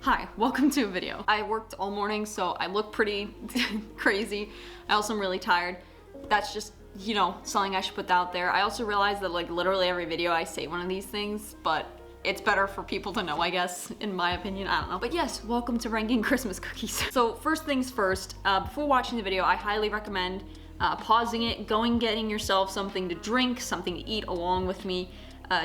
Hi, welcome to a video. I worked all morning, so I look pretty crazy. I also am really tired. That's just, you know, something I should put out there. I also realized that like literally every video I say one of these things, but it's better for people to know, I guess, in my opinion. I don't know. But yes, welcome to ranking Christmas cookies. So first things first, before watching the video, I highly recommend pausing it, getting yourself something to drink, something to eat along with me,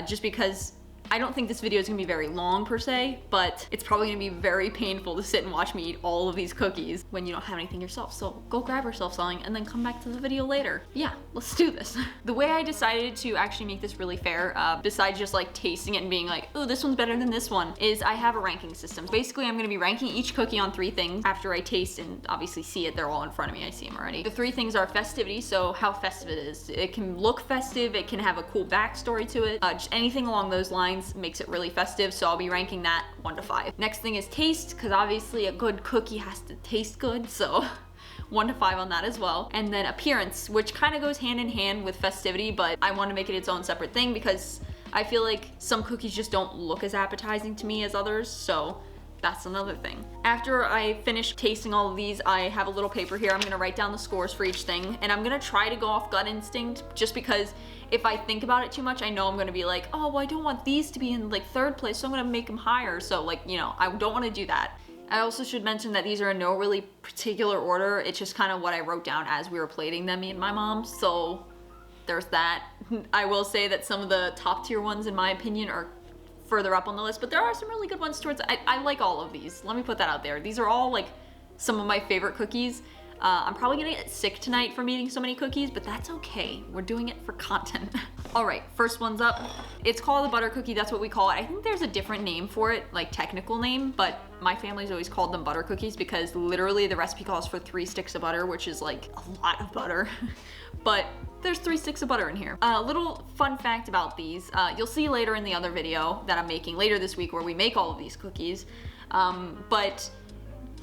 just because I don't think this video is gonna be very long per se, but it's probably gonna be very painful to sit and watch me eat all of these cookies when you don't have anything yourself. So go grab yourself something and then come back to the video later. Yeah, let's do this. The way I decided to actually make this really fair, besides just like tasting it and being like, oh, this one's better than this one, is I have a ranking system. Basically, I'm gonna be ranking each cookie on 3 things after I taste and obviously see it. They're all in front of me, I see them already. The 3 things are festivity, so how festive it is. It can look festive, it can have a cool backstory to it, just anything along those lines makes it really festive, so I'll be ranking that 1 to 5. Next thing is taste, because obviously a good cookie has to taste good, so 1 to 5 on that as well. And then appearance, which kind of goes hand in hand with festivity, but I want to make it its own separate thing because I feel like some cookies just don't look as appetizing to me as others, so that's another thing. After I finish tasting all of these, I have a little paper here. I'm gonna write down the scores for each thing, and I'm gonna try to go off gut instinct just because if I think about it too much, I know I'm gonna be like, oh, well, I don't want these to be in like 3rd place, so I'm gonna make them higher. So like, you know, I don't wanna do that. I also should mention that these are in no really particular order. It's just kind of what I wrote down as we were plating them, me and my mom. So there's that. I will say that some of the top tier ones, in my opinion, are further up on the list, but there are some really good ones towards, I like all of these. Let me put that out there. These are all like some of my favorite cookies. I'm probably gonna get sick tonight from eating so many cookies, but that's okay. We're doing it for content. All right, first one's up. It's called a butter cookie. That's what we call it. I think there's a different name for it, like technical name, but my family's always called them butter cookies because literally the recipe calls for 3 sticks of butter, which is like a lot of butter. But there's 3 sticks of butter in here. A little fun fact about these, you'll see later in the other video that I'm making later this week where we make all of these cookies, but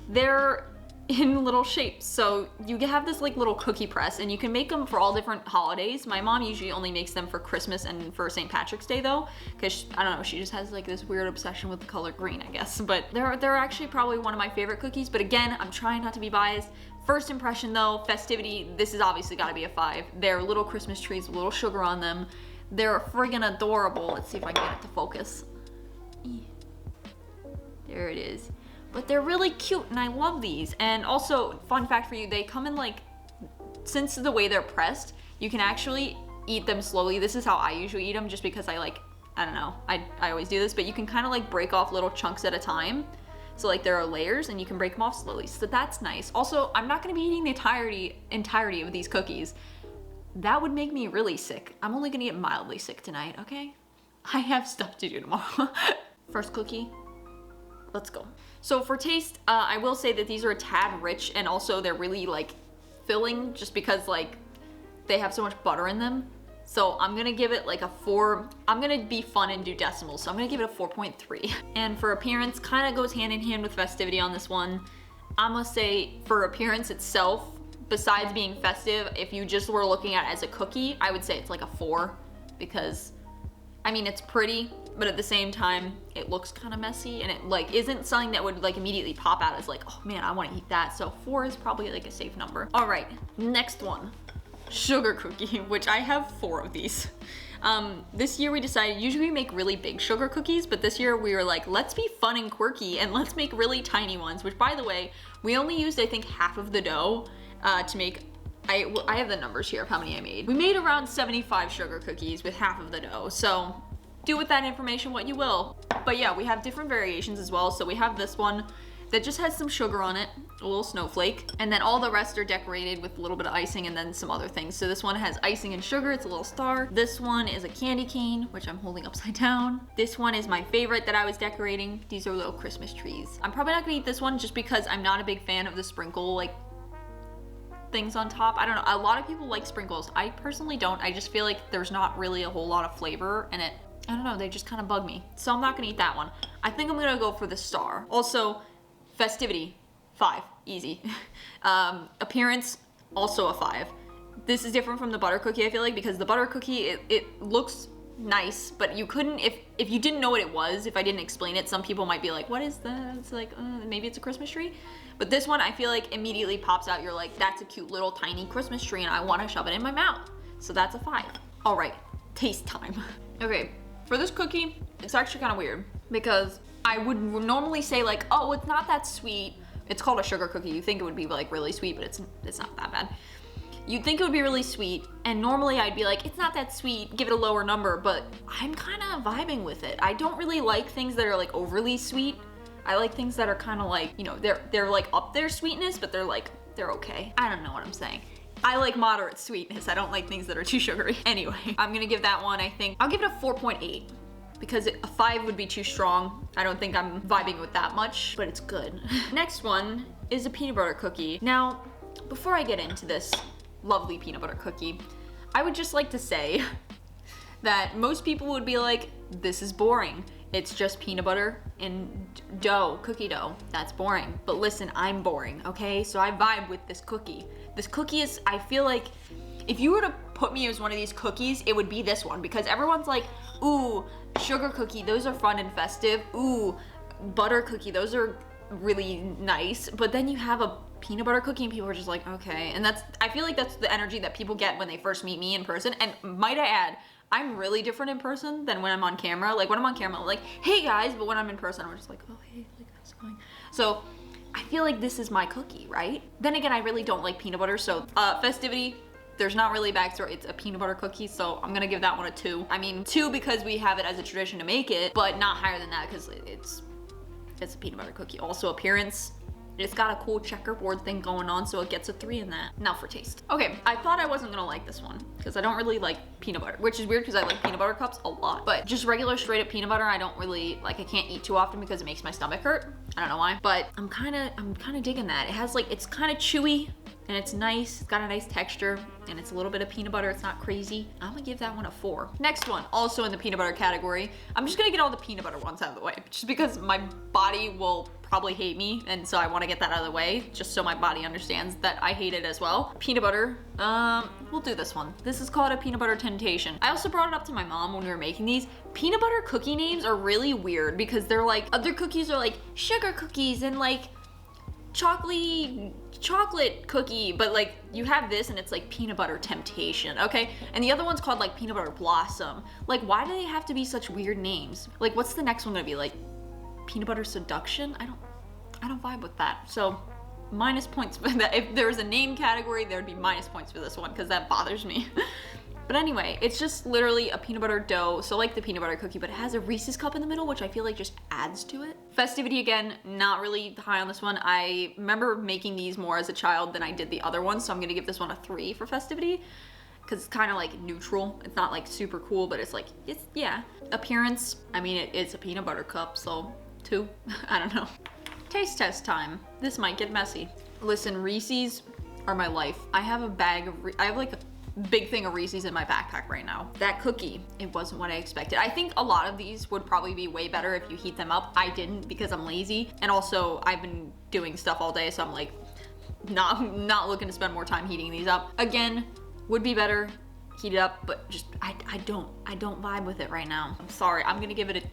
they're in little shapes. So you have this like little cookie press and you can make them for all different holidays. My mom usually only makes them for Christmas and for St. Patrick's Day though, because I don't know, she just has like this weird obsession with the color green, I guess. But they're actually probably one of my favorite cookies, but again, I'm trying not to be biased. First impression though, festivity, this is obviously gotta be a 5. They're little Christmas trees with little sugar on them. They're friggin' adorable. Let's see if I can get it to focus. There it is. But they're really cute and I love these. And also, fun fact for you, they come in like, since the way they're pressed, you can actually eat them slowly. This is how I usually eat them just because I don't know, I always do this, but you can kind of like break off little chunks at a time. So like there are layers and you can break them off slowly. So that's nice. Also, I'm not gonna be eating the entirety of these cookies. That would make me really sick. I'm only gonna get mildly sick tonight, okay? I have stuff to do tomorrow. First cookie, let's go. So for taste, I will say that these are a tad rich and also they're really like filling just because like they have so much butter in them. So I'm gonna give it like a 4. I'm gonna be fun and do decimals, so I'm gonna give it a 4.3. And for appearance, kind of goes hand in hand with festivity on this one. I'm gonna say for appearance itself, besides being festive, if you just were looking at it as a cookie, I would say it's like a 4 because I mean, it's pretty, but at the same time, it looks kind of messy and it like isn't something that would like immediately pop out as like, oh man, I want to eat that. So 4 is probably like a safe number. All right, next one, sugar cookie, which I have 4 of these. This year we decided, usually we make really big sugar cookies, but this year we were like, let's be fun and quirky and let's make really tiny ones, which by the way, we only used, I think, half of the dough to make. I have the numbers here of how many I made. We made around 75 sugar cookies with half of the dough, so do with that information what you will. But yeah, we have different variations as well. So we have this one that just has some sugar on it, a little snowflake, and then all the rest are decorated with a little bit of icing and then some other things. So this one has icing and sugar, it's a little star. This one is a candy cane, which I'm holding upside down. This one is my favorite that I was decorating. These are little Christmas trees. I'm probably not gonna eat this one just because I'm not a big fan of the sprinkle like things on top. I don't know, a lot of people like sprinkles. I personally don't. I just feel like there's not really a whole lot of flavor and I don't know, they just kind of bug me. So I'm not gonna eat that one. I think I'm gonna go for the star. Also, festivity, 5, easy. Appearance, also a 5. This is different from the butter cookie, I feel like, because the butter cookie, it looks nice, but you couldn't, if you didn't know what it was, if I didn't explain it, some people might be like, what is that? It's like, maybe it's a Christmas tree. But this one, I feel like immediately pops out. You're like, that's a cute little tiny Christmas tree and I want to shove it in my mouth. So that's a 5. All right, taste time. Okay, for this cookie, it's actually kind of weird because I would normally say like, oh, it's not that sweet. It's called a sugar cookie. You think it would be like really sweet, but it's not that bad. You'd think it would be really sweet, and normally I'd be like, it's not that sweet, give it a lower number, but I'm kind of vibing with it. I don't really like things that are like overly sweet. I like things that are kind of like, you know, they're like up their sweetness, but they're okay. I don't know what I'm saying. I like moderate sweetness. I don't like things that are too sugary. Anyway, I'm gonna give that one, I think, I'll give it a 4.8 because a 5 would be too strong. I don't think I'm vibing with that much, but it's good. Next one is a peanut butter cookie. Now, before I get into this lovely peanut butter cookie, I would just like to say that most people would be like, this is boring. It's just peanut butter and dough, cookie dough. That's boring. But listen, I'm boring, okay? So I vibe with this cookie. This cookie is, I feel like, if you were to put me as one of these cookies, it would be this one because everyone's like, ooh, sugar cookie, those are fun and festive. Ooh, butter cookie, those are really nice. But then you have a peanut butter cookie and people are just like, okay. And I feel like that's the energy that people get when they first meet me in person. And might I add, I'm really different in person than when I'm on camera. Like when I'm on camera, I'm like, hey guys, but when I'm in person, I'm just like, oh hey, like how's it going? So I feel like this is my cookie, right? Then again, I really don't like peanut butter. So festivity, there's not really a backstory. It's a peanut butter cookie, so I'm gonna give that one a 2. I mean, 2 because we have it as a tradition to make it, but not higher than that because it's a peanut butter cookie. Also appearance, it's got a cool checkerboard thing going on, so it gets a 3 in that. Now for taste. Okay, I thought I wasn't gonna like this one because I don't really like peanut butter, which is weird because I like peanut butter cups a lot. But just regular straight up peanut butter, I don't really like. I can't eat too often because it makes my stomach hurt. I don't know why, but I'm kind of digging that. It has like, it's kind of chewy and it's nice. It's got a nice texture and it's a little bit of peanut butter. It's not crazy. I'm gonna give that one a 4. Next one, also in the peanut butter category. I'm just gonna get all the peanut butter ones out of the way just because my body will probably hate me, and so I want to get that out of the way just so my body understands that I hate it as well. Peanut butter, we'll do this one. This is called a peanut butter temptation. I also brought it up to my mom when we were making these. Peanut butter cookie names are really weird because they're like, other cookies are like sugar cookies and like chocolate cookie, but like you have this and it's like peanut butter temptation, okay? And the other one's called like peanut butter blossom. Like, why do they have to be such weird names? Like, what's the next one gonna be? Like peanut butter seduction? I don't vibe with that. So minus points for that. If there was a name category, there'd be minus points for this one because that bothers me. But anyway, it's just literally a peanut butter dough, so like the peanut butter cookie, but it has a Reese's cup in the middle, which I feel like just adds to it. Festivity, again, not really high on this one. I remember making these more as a child than I did the other ones, so I'm gonna give this one a 3 for festivity because it's kind of like neutral. It's not like super cool, but it's like, it's, yeah. Appearance, I mean, it's a peanut butter cup, so 2, I don't know. Taste test time. This might get messy. Listen, Reese's are my life. I have a bag of, I have like a big thing of Reese's in my backpack right now. That cookie, it wasn't what I expected. I think a lot of these would probably be way better if you heat them up. I didn't because I'm lazy. And also I've been doing stuff all day, so I'm like, not looking to spend more time heating these up. Again, would be better heat it up, but just, I don't vibe with it right now. I'm sorry, I'm gonna give it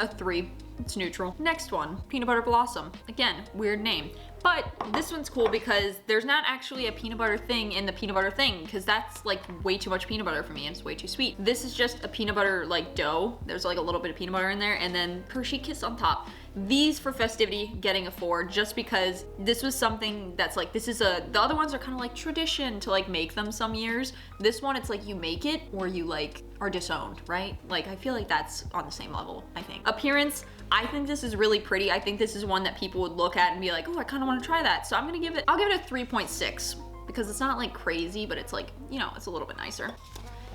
a 3. It's neutral. Next one, peanut butter blossom. Again, weird name. But this one's cool because there's not actually a peanut butter thing in the peanut butter thing because that's like way too much peanut butter for me. It's way too sweet. This is just a peanut butter like dough. There's like a little bit of peanut butter in there and then Hershey Kiss on top. These for festivity, getting a 4 just because this was something that's like, the other ones are kind of like tradition to like make them some years. This one, it's like you make it or you like are disowned, right? Like I feel like that's on the same level, I think. Appearance, I think this is really pretty. I think this is one that people would look at and be like, oh, I kind of want to try that. So I'll give it a 3.6 because it's not like crazy, but it's like, you know, it's a little bit nicer.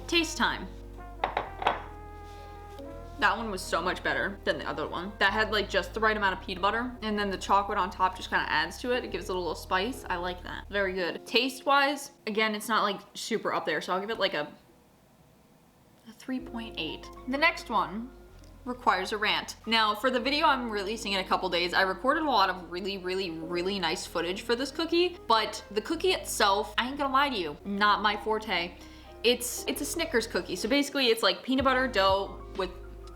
Taste time. That one was so much better than the other one. That had like just the right amount of peanut butter and then the chocolate on top just kind of adds to it. It gives it a little spice. I like that. Very good. Taste wise, again, it's not like super up there. So I'll give it like a 3.8. The next one requires a rant. Now for the video I'm releasing in a couple days, I recorded a lot of really nice footage for this cookie, but the cookie itself, I ain't gonna lie to you, not my forte. It's a Snickers cookie. So basically it's like peanut butter dough with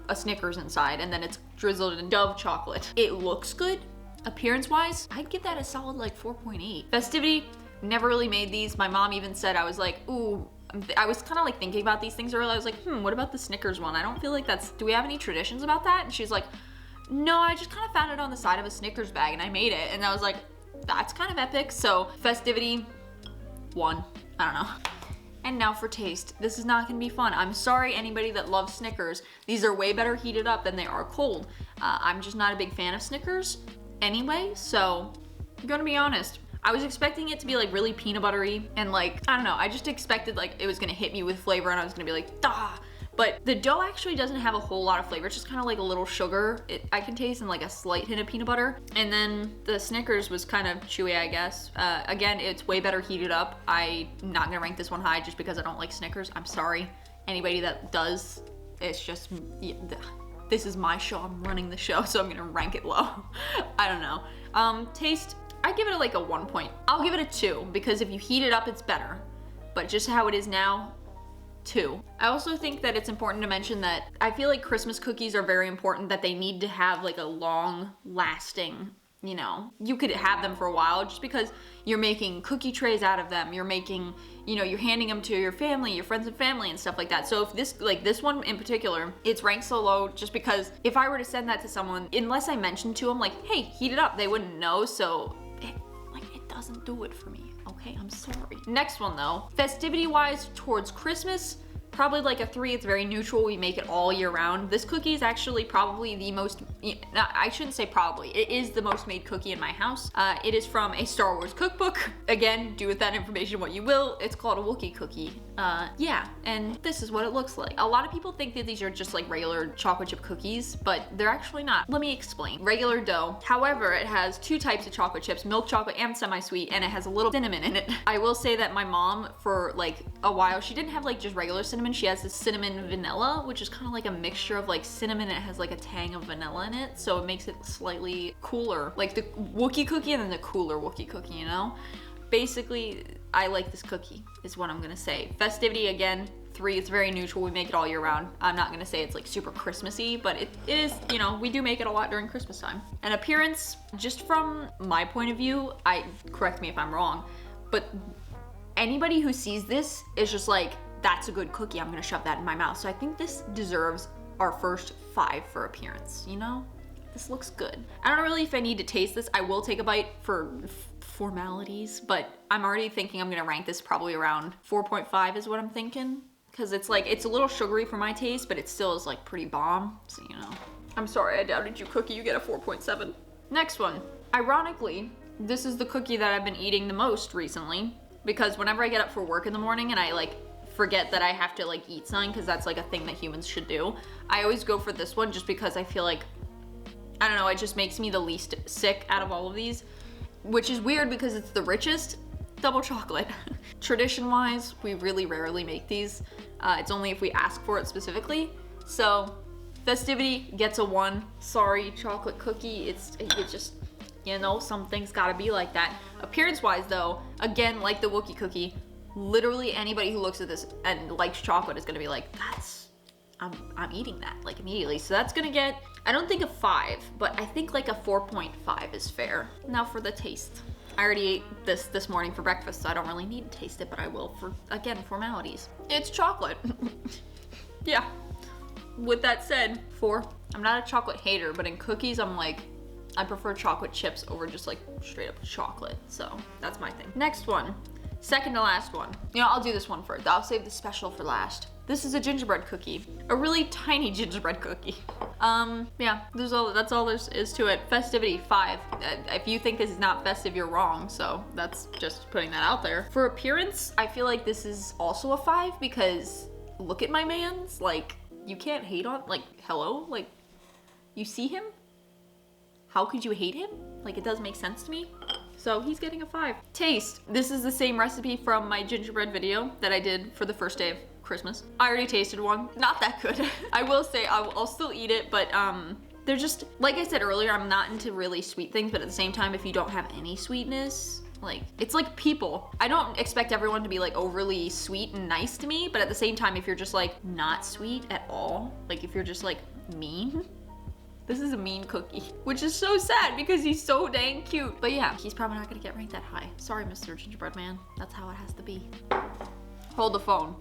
a Snickers inside, and then it's drizzled in Dove chocolate. It looks good. Appearance wise, I'd give that a solid like 4.8. Festivity, never really made these. My mom even said, I was like, ooh, I was kind of like thinking about these things earlier. I was like, what about the Snickers one? I don't feel like do we have any traditions about that? And she's like, no, I just kind of found it on the side of a Snickers bag and I made it. And I was like, that's kind of epic. So festivity, 1, I don't know. And now for taste. This is not gonna be fun. I'm sorry anybody that loves Snickers. These are way better heated up than they are cold. I'm just not a big fan of Snickers anyway, so I'm gonna be honest. I was expecting it to be like really peanut buttery and like, I don't know, I just expected like it was gonna hit me with flavor and I was gonna be like, ah. But the dough actually doesn't have a whole lot of flavor. It's just kind of like a little sugar. I can taste and like a slight hint of peanut butter. And then the Snickers was kind of chewy, I guess. Again, it's way better heated up. I'm not gonna rank this one high just because I don't like Snickers. I'm sorry. Anybody that does, it's just, yeah, this is my show. I'm running the show, so I'm gonna rank it low. I don't know. Taste, I give it like a 1 point. I'll give it a 2 because if you heat it up, it's better. But just how it is now, 2. I also think that it's important to mention that I feel like Christmas cookies are very important, that they need to have like a long lasting, you know, you could have them for a while just because you're making cookie trays out of them. You're making, you know, you're handing them to your family, your friends and family and stuff like that. So if this one in particular, it's ranked so low just because if I were to send that to someone, unless I mentioned to them like, hey, heat it up, they wouldn't know. So it doesn't do it for me. Okay, I'm sorry. Next one though, festivity wise towards Christmas, probably like a 3. It's very neutral. We make it all year round. This cookie is actually probably the most, I shouldn't say probably, it is the most made cookie in my house. It is from a Star Wars cookbook. Again, do with that information what you will. It's called a Wookiee cookie. Yeah, and this is what it looks like. A lot of people think that these are just like regular chocolate chip cookies, but they're actually not. Let me explain. Regular dough. However, it has 2 types of chocolate chips, milk chocolate and semi-sweet, and it has a little cinnamon in it. I will say that my mom, for like a while, she didn't have like just regular cinnamon. She has this cinnamon vanilla, which is kind of like a mixture of like cinnamon. It has like a tang of vanilla in it, so it makes it slightly cooler, like the Wookiee cookie and then the cooler Wookiee cookie, you know? Basically, I like this cookie, is what I'm gonna say. Festivity, again, 3. It's very neutral. We make it all year round. I'm not gonna say it's like super Christmassy, but it is, you know, we do make it a lot during Christmas time. And appearance, just from my point of view, correct me if I'm wrong, but anybody who sees this is just like, that's a good cookie, I'm gonna shove that in my mouth. So I think this deserves our first 5 for appearance, you know? This looks good. I don't know really if I need to taste this. I will take a bite for formalities, but I'm already thinking I'm gonna rank this probably around 4.5 is what I'm thinking. Cause it's like, it's a little sugary for my taste, but it still is like pretty bomb, so you know. I'm sorry, I doubted you, cookie, you get a 4.7. Next one. Ironically, this is the cookie that I've been eating the most recently, because whenever I get up for work in the morning and I like forget that I have to like eat something, because that's like a thing that humans should do, I always go for this one just because I feel like, I don't know, it just makes me the least sick out of all of these, which is weird because it's the richest. Double chocolate. Tradition wise, we really rarely make these. It's only if we ask for it specifically. So festivity gets a 1. Sorry, chocolate cookie, it just, you know, some things gotta be like that. Appearance wise though, again, like the Wookiee cookie, literally anybody who looks at this and likes chocolate is gonna be like, I'm eating that like immediately. So that's gonna get, I don't think a 5, but I think like a 4.5 is fair. Now for the taste. I already ate this morning for breakfast, so I don't really need to taste it, but I will for, again, formalities. It's chocolate. Yeah. With that said, 4. I'm not a chocolate hater, but in cookies, I'm like, I prefer chocolate chips over just like straight up chocolate. So that's my thing. Next one. Second to last one. You know, I'll do this one first. I'll save the special for last. This is a gingerbread cookie. A really tiny gingerbread cookie. Yeah, that's all there is to it. Festivity, 5. If you think this is not festive, you're wrong. So that's just putting that out there. For appearance, I feel like this is also a 5 because look at my man's. Like, you can't hate on, like, hello? Like, you see him? How could you hate him? Like, it does make sense to me. So he's getting a 5. Taste. This is the same recipe from my gingerbread video that I did for the first day of Christmas. I already tasted one. Not that good. I will say I'll still eat it, but they're just, like I said earlier, I'm not into really sweet things, but at the same time, if you don't have any sweetness, Like, it's like people. I don't expect everyone to be like overly sweet and nice to me, but at the same time, if you're just like not sweet at all, like if you're just like mean, this is a mean cookie, which is so sad because he's so dang cute. But yeah, he's probably not gonna get ranked that high. Sorry, Mr. Gingerbread Man. That's how it has to be. Hold the phone.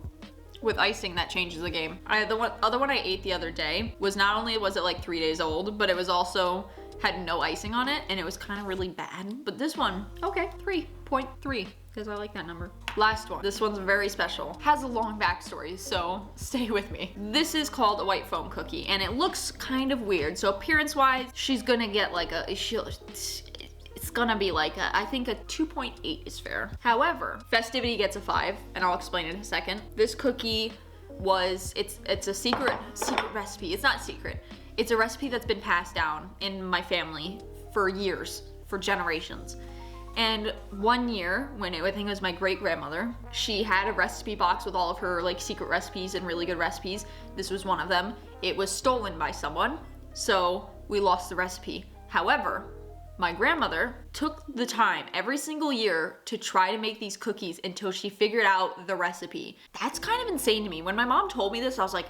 With icing, that changes the game. The other one I ate the other day was not only was it like 3 days old, but it was also had no icing on it, and it was kind of really bad. But this one, okay, 3.3, because I like that number. Last one. This one's very special. Has a long backstory, so stay with me. This is called a white foam cookie, and it looks kind of weird. So appearance-wise, she's gonna get like it's gonna be like I think a 2.8 is fair. However, Festivity gets a 5, and I'll explain in a second. This cookie it's a secret recipe. It's not secret. It's a recipe that's been passed down in my family for years, for generations. And one year, when I think it was my great grandmother, she had a recipe box with all of her like secret recipes and really good recipes. This was one of them. It was stolen by someone, so we lost the recipe. However, my grandmother took the time every single year to try to make these cookies until she figured out the recipe. That's kind of insane to me. When my mom told me this, I was like,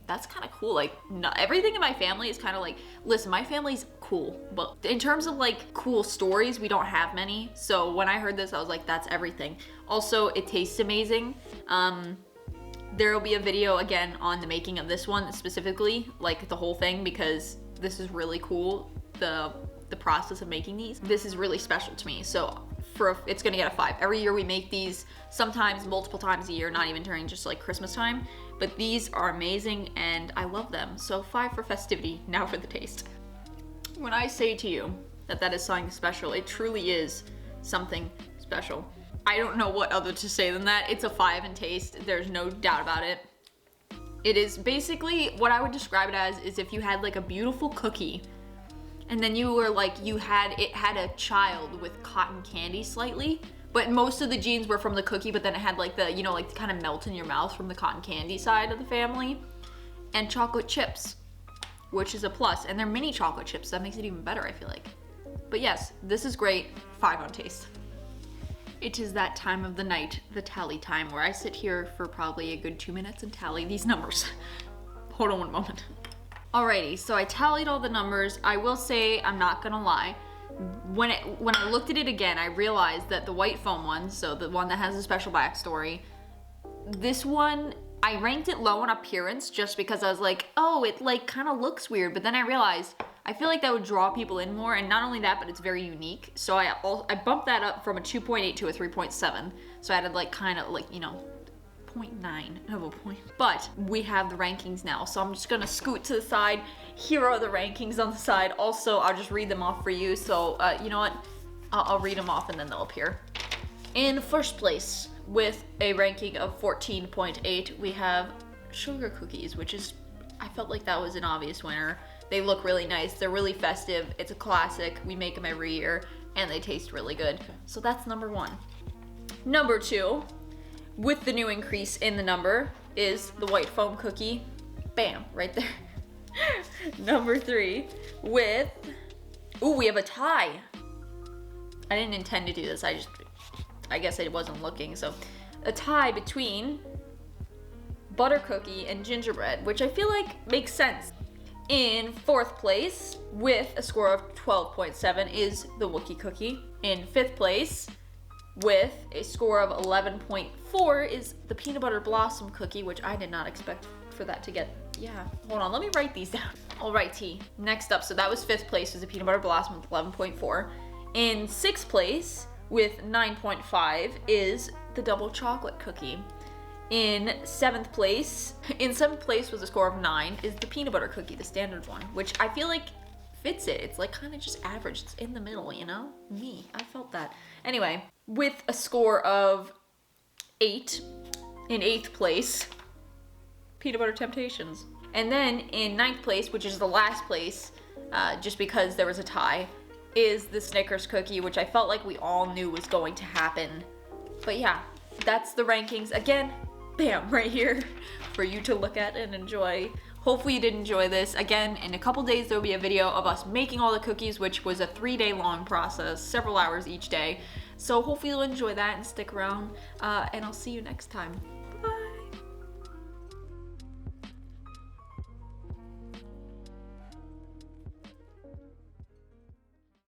that's kind of cool. Like, everything in my family is kind of like, listen, my family's cool, but in terms of like cool stories, we don't have many. So when I heard this, I was like, that's everything. Also, it tastes amazing. There will be a video again on the making of this one specifically, like the whole thing, because this is really cool. The process of making these. This is really special to me. So it's gonna get a 5. Every year we make these, sometimes multiple times a year, not even during just like Christmas time. But these are amazing and I love them. So 5 for Festivity, now for the taste. When I say to you that is something special, it truly is something special. I don't know what other to say than that. It's a 5 in taste, there's no doubt about it. It is basically, what I would describe it as is if you had like a beautiful cookie and then you were like, it had a child with cotton candy slightly, but most of the genes were from the cookie, but then it had like the, you know, like kind of melt in your mouth from the cotton candy side of the family, and chocolate chips, which is a plus, and they're mini chocolate chips, so that makes it even better, I feel like. But yes, this is great, 5 on taste. It is that time of the night, the tally time, where I sit here for probably a good 2 minutes and tally these numbers. Hold on one moment. Alrighty, so I tallied all the numbers. I will say, I'm not gonna lie, when I looked at it again, I realized that the white foam one, so the one that has a special backstory, this one, I ranked it low on appearance just because I was like, oh, it like kind of looks weird, but then I realized, I feel like that would draw people in more, and not only that, but it's very unique. So I bumped that up from a 2.8 to a 3.7, so I added like kind of like, you know, 0.9 of a point. But we have the rankings now, so I'm just gonna scoot to the side. Here are the rankings on the side. Also, I'll just read them off for you. So you know what? I'll read them off and then they'll appear. In first place, with a ranking of 14.8, we have sugar cookies, which is, I felt like that was an obvious winner. They look really nice. They're really festive. It's a classic. We make them every year and they taste really good. So that's number 1. Number 2, with the new increase in the number, is the white foam cookie. Bam, right there. Number 3, with, ooh, we have a tie. I didn't intend to do this, I guess I wasn't looking, so. A tie between butter cookie and gingerbread, which I feel like makes sense. In 4th place, with a score of 12.7, is the Wookiee cookie. In 5th place, with a score of 11.4, is the peanut butter blossom cookie, which I did not expect for that to get, yeah. Hold on, let me write these down. Alrighty, next up, so that was 5th place, was the peanut butter blossom with 11.4. In 6th place, with 9.5, is the double chocolate cookie. In 7th place with a score of 9, is the peanut butter cookie, the standard one, which I feel like fits it. It's like kind of just average. It's in the middle, you know? Me, I felt that. Anyway, with a score of 8, in 8th place, peanut butter temptations. And then in 9th place, which is the last place, just because there was a tie, is the Snickers cookie, which I felt like we all knew was going to happen. But yeah, that's the rankings. Again, bam, right here for you to look at and enjoy. Hopefully you did enjoy this. Again, in a couple days, there'll be a video of us making all the cookies, which was a 3-day long process, several hours each day. So hopefully you'll enjoy that and stick around, and I'll see you next time.